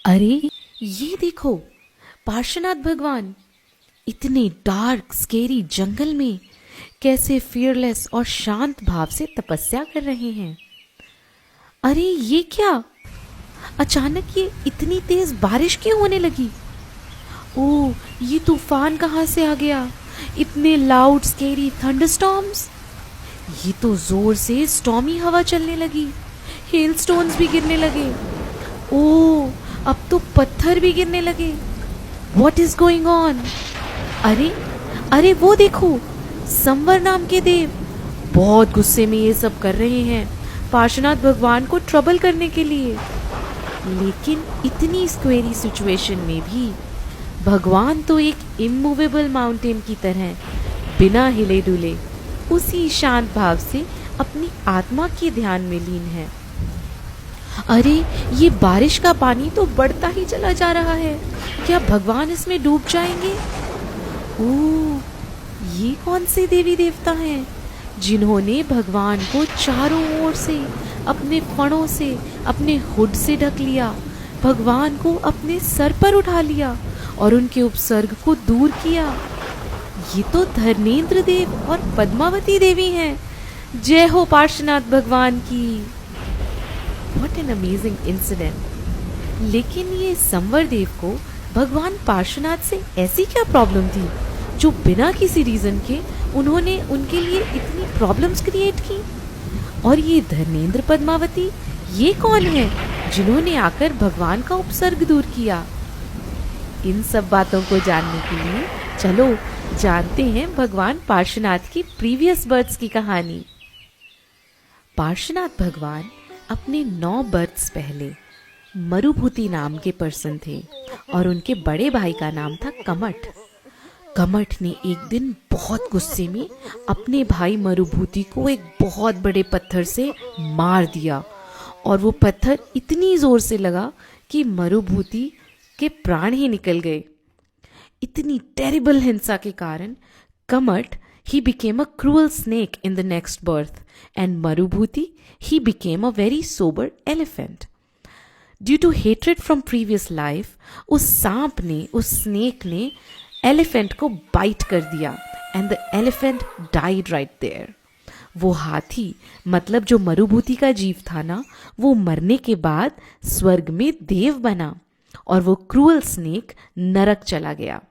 अरे ये देखो, पार्श्वनाथ भगवान इतने डार्क स्केरी जंगल में कैसे फियरलेस और शांत भाव से तपस्या कर रहे हैं। अरे ये क्या, अचानक ये इतनी तेज बारिश क्यों होने लगी? ओह, ये तूफान कहाँ से आ गया? इतने लाउड स्केरी थंडरस्टॉर्म्स। ये तो जोर से स्टॉर्मी हवा चलने लगी, हेलस्टोन्स भी गिरने लगे। ओह, अब तो पत्थर भी गिरने लगे। What is going on? अरे अरे वो देखो, संवर नाम के देव बहुत गुस्से में ये सब कर रहे हैं, पार्श्वनाथ भगवान को ट्रबल करने के लिए। लेकिन इतनी स्क्वेरी सिचुएशन में भी भगवान तो एक इमूवेबल माउंटेन की तरह बिना हिले डुले उसी शांत भाव से अपनी आत्मा के ध्यान में लीन है। अरे ये बारिश का पानी तो बढ़ता ही चला जा रहा है, क्या भगवान इसमें डूब जाएंगे? ओह, ये कौन से देवी देवता हैं जिन्होंने भगवान को चारों ओर से अपने फणों से, अपने हुड से ढक लिया, भगवान को अपने सर पर उठा लिया और उनके उपसर्ग को दूर किया? ये तो धर्मेंद्र देव और पद्मावती देवी हैं। जय हो पार्श्वनाथ भगवान की। What an amazing incident. लेकिन ये संवर देव को भगवान पार्श्वनाथ से ऐसी क्या प्रॉब्लम थी जो बिना किसी रीजन के उन्होंने उनके लिए इतनी प्रॉब्लम्स क्रिएट की? और ये धर्मेंद्र पद्मावती, ये कौन है जिन्होंने आकर भगवान का उपसर्ग दूर किया? इन सब बातों को जानने के लिए चलो जानते हैं भगवान पार्श्वनाथ की प्रीवियस बर्थ्स की कहानी। पार्श्वनाथ भगवान अपने 9 बर्थ्स पहले मरुभूति नाम के पर्सन थे और उनके बड़े भाई का नाम था कमठ। कमठ ने एक दिन बहुत गुस्से में अपने भाई मरुभूति को एक बहुत बड़े पत्थर से मार दिया और वो पत्थर इतनी जोर से लगा कि मरुभूति के प्राण ही निकल गए। इतनी टेरिबल हिंसा के कारण Kamath he became a cruel snake in the next birth and Marubhuti he became a very sober elephant. Due to hatred from previous life, उस सांप ने, उस स्नेक ने एलिफेंट को बाइट कर दिया and the elephant died right there. वो हाथी, मतलब जो मरुभूति का जीव था ना, वो मरने के बाद स्वर्ग में देव बना और वो क्रूअल स्नेक नरक चला गया।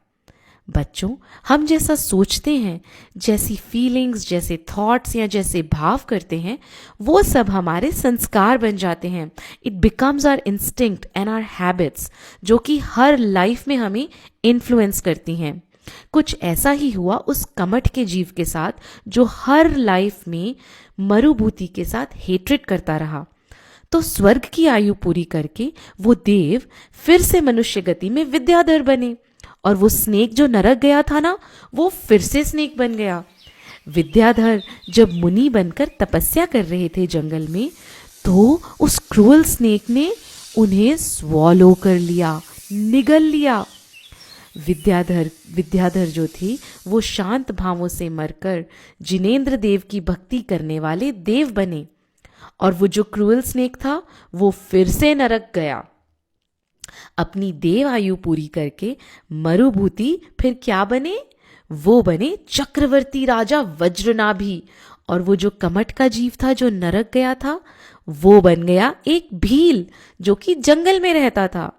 बच्चों, हम जैसा सोचते हैं, जैसी फीलिंग्स, जैसे थॉट्स या जैसे भाव करते हैं, वो सब हमारे संस्कार बन जाते हैं। It becomes our instinct and our habits, जो कि हर लाइफ में हमें इन्फ्लुएंस करती हैं। कुछ ऐसा ही हुआ उस कमठ के जीव के साथ जो हर लाइफ में मरुभूति के साथ हेट्रेट करता रहा। तो स्वर्ग की आयु पूरी करके वो देव फिर से मनुष्य गति में विद्याधर बने और वो स्नेक जो नरक गया था ना, वो फिर से स्नेक बन गया। विद्याधर जब मुनि बनकर तपस्या कर रहे थे जंगल में, तो उस क्रूअल स्नेक ने उन्हें स्वॉलो कर लिया, निगल लिया। विद्याधर जो थे वो शांत भावों से मरकर जिनेंद्र देव की भक्ति करने वाले देव बने और वो जो क्रूअल स्नेक था वो फिर से नरक गया। अपनी देव आयु पूरी करके मरुभूति फिर क्या बने? वो बने चक्रवर्ती राजा वज्रनाभि। और वो जो कमठ का जीव था जो नरक गया था, वो बन गया एक भील जो कि जंगल में रहता था।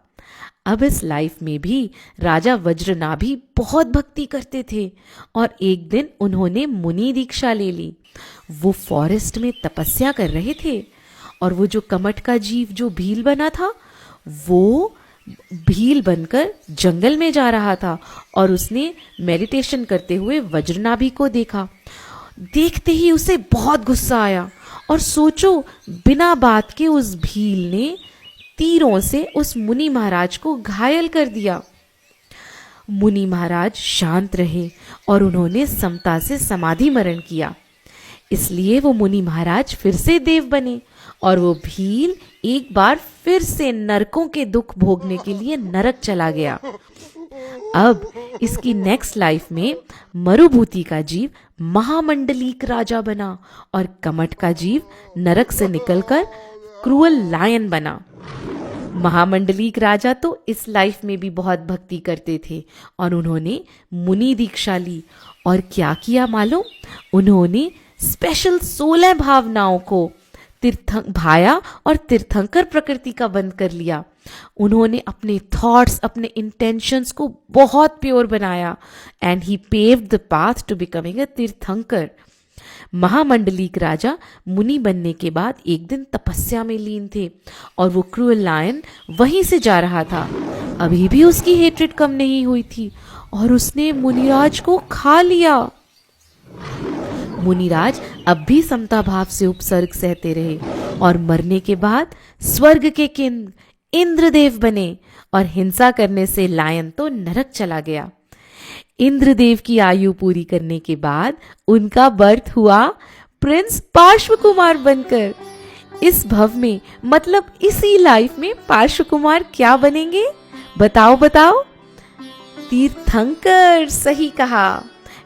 अब इस लाइफ में भी राजा वज्रनाभि बहुत भक्ति करते थे और एक दिन उन्होंने मुनि दीक्षा ले ली। वो फॉरेस्ट में तपस्या कर रहे थे और वो जो कमठ का जीव जो भील बना था, वो भील बनकर जंगल में जा रहा था और उसने मेडिटेशन करते हुए वज्रनाभि को देखा। देखते ही उसे बहुत गुस्सा आया और सोचो, बिना बात के उस भील ने तीरों से उस मुनि महाराज को घायल कर दिया। मुनि महाराज शांत रहे और उन्होंने समता से समाधि मरण किया। इसलिए वो मुनि महाराज फिर से देव बने और वो भील एक बार फिर से नरकों के दुख भोगने के लिए नरक चला गया। अब इसकी नेक्स्ट लाइफ में मरुभूति का जीव महामंडलीक राजा बना और कमठ का जीव नरक से निकलकर क्रूअल लायन बना। महामंडलीक राजा तो इस लाइफ में भी बहुत भक्ति करते थे और उन्होंने मुनि दीक्षा ली। और क्या किया मालूम? उन्होंने स्पेशल 16 भावनाओं को भाया और तीर्थंकर प्रकृति का बंद कर लिया। उन्होंने अपने थॉट्स, अपने इंटेंशंस को बहुत प्योर बनाया and he paved the path to becoming a tirthankara. महामंडलीक राजा मुनि बनने के बाद एक दिन तपस्या में लीन थे और वो क्रूअल लायन वहीं से जा रहा था। अभी भी उसकी हेट्रेड कम नहीं हुई थी और उसने मुनिराज को खा लिया। मुनिराज अब भी समता भाव से उपसर्ग सहते रहे और मरने के बाद स्वर्ग के किंग इंद्रदेव बने और हिंसा करने से लायन तो नरक चला गया। इंद्रदेव की आयु पूरी करने के बाद उनका बर्थ हुआ प्रिंस पार्श्व कुमार बनकर। इस भव में, मतलब इसी लाइफ में पार्श्व कुमार क्या बनेंगे? बताओ बताओ। तीर्थंकर, सही कहा।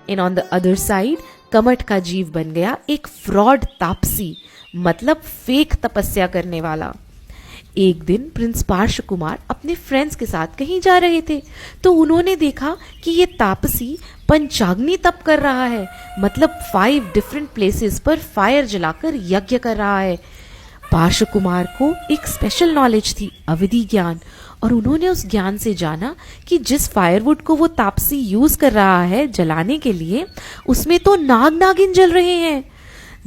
And on the other side Kamath का जीव बन गया एक फ्रॉड तापसी, मतलब फेक तपस्या करने वाला। एक दिन प्रिंस पार्श्व कुमार अपने फ्रेंड्स के साथ कहीं जा रहे थे तो उन्होंने देखा कि ये तापसी पंचाग्नि तप कर रहा है, मतलब 5 डिफरेंट प्लेसेस पर फायर जलाकर यज्ञ कर रहा है। पार्श्व कुमार को एक स्पेशल नॉलेज थी, अविधि ज्ञान, और उन्होंने उस ज्ञान से जाना कि जिस फायरवुड को वो तापसी यूज कर रहा है जलाने के लिए, उसमें तो नाग नागिन जल रहे हैं।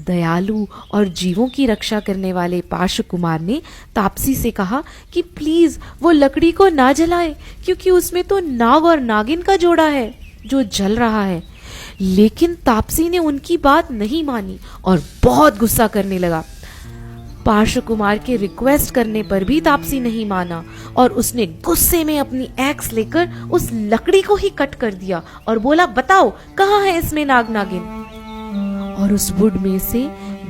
दयालु और जीवों की रक्षा करने वाले पार्श्व कुमार ने तापसी से कहा कि प्लीज वो लकड़ी को ना जलाए क्योंकि उसमें तो नाग और नागिन का जोड़ा है जो जल रहा है। लेकिन तापसी ने उनकी बात नहीं मानी और बहुत गुस्सा करने लगा। पार्श्व कुमार के रिक्वेस्ट करने पर भी तापसी नहीं माना और उसने गुस्से में अपनी एक्स लेकर उस लकड़ी को ही कट कर दिया और बोला, बताओ कहाँ है इसमें नाग नागिन? और उस वुड में से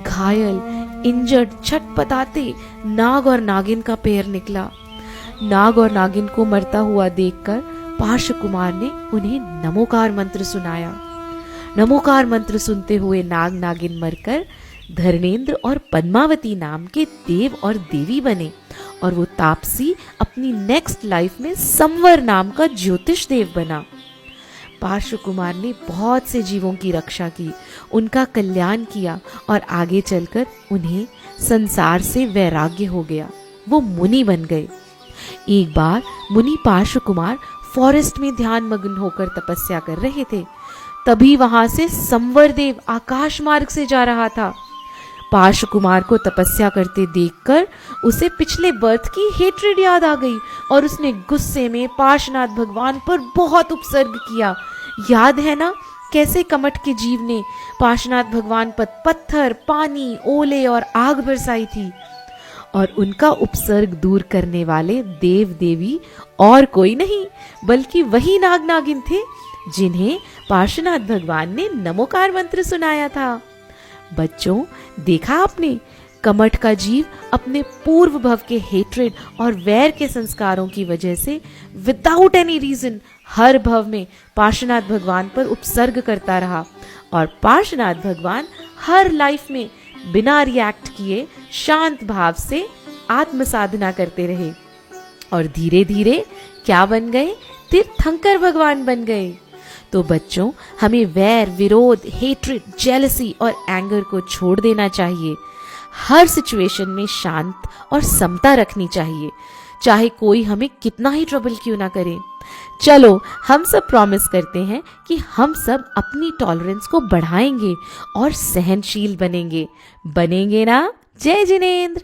घायल, इंजर्ड, छटपटाते नाग और नागिन का पैर निकला। नाग और नागिन को मरता हुआ देखकर पार्श्व कुमार ने उन्हें नमोकार मंत्र सुनाया। नमोकार मंत्र सुनते हुए नाग नागिन मरकर धर्मेंद्र और पद्मावती नाम के देव और देवी बने और वो तापसी अपनी नेक्स्ट लाइफ में संवर नाम का ज्योतिष देव बना। पार्श्व कुमार ने बहुत से जीवों की रक्षा की, उनका कल्याण किया और आगे चलकर उन्हें संसार से वैराग्य हो गया। वो मुनि बन गए। एक बार मुनि पार्श्व कुमार फॉरेस्ट में ध्यान मग्न होकर तपस्या कर रहे थे। तभी वहां से संवर देव आकाश मार्ग से जा रहा था। पार्श्व कुमार को तपस्या करते देखकर उसे पिछले बर्थ की हेट्रेड याद आ गई और उसने गुस्से में पार्श्वनाथ भगवान पर बहुत उपसर्ग किया। याद है ना कैसे कमठ के जीव ने पार्श्वनाथ भगवान पर पत्थर, पानी, ओले और आग बरसाई थी। और उनका उपसर्ग दूर करने वाले देव देवी और कोई नहीं बल्कि वही नाग नागिन थे जिन्हें पार्श्वनाथ भगवान ने नमोकार मंत्र सुनाया था। बच्चों, देखा आपने, कमठ का जीव अपने पूर्व भव के हेट्रेड और वैर के संस्कारों की वजह से विदाउट एनी रीजन हर भव में पार्श्वनाथ भगवान पर उपसर्ग करता रहा और पार्श्वनाथ भगवान हर लाइफ में बिना रिएक्ट किए शांत भाव से आत्म साधना करते रहे और धीरे धीरे क्या बन गए? तीर्थंकर भगवान बन गए। तो बच्चों, हमें वैर, विरोध, हेट्रेड, जेलसी और एंगर को छोड़ देना चाहिए। हर सिचुएशन में शांत और समता रखनी चाहिए, चाहे कोई हमें कितना ही ट्रबल क्यों ना करे। चलो, हम सब प्रॉमिस करते हैं कि हम सब अपनी टॉलरेंस को बढ़ाएंगे और सहनशील बनेंगे ना? जय जिनेंद्र।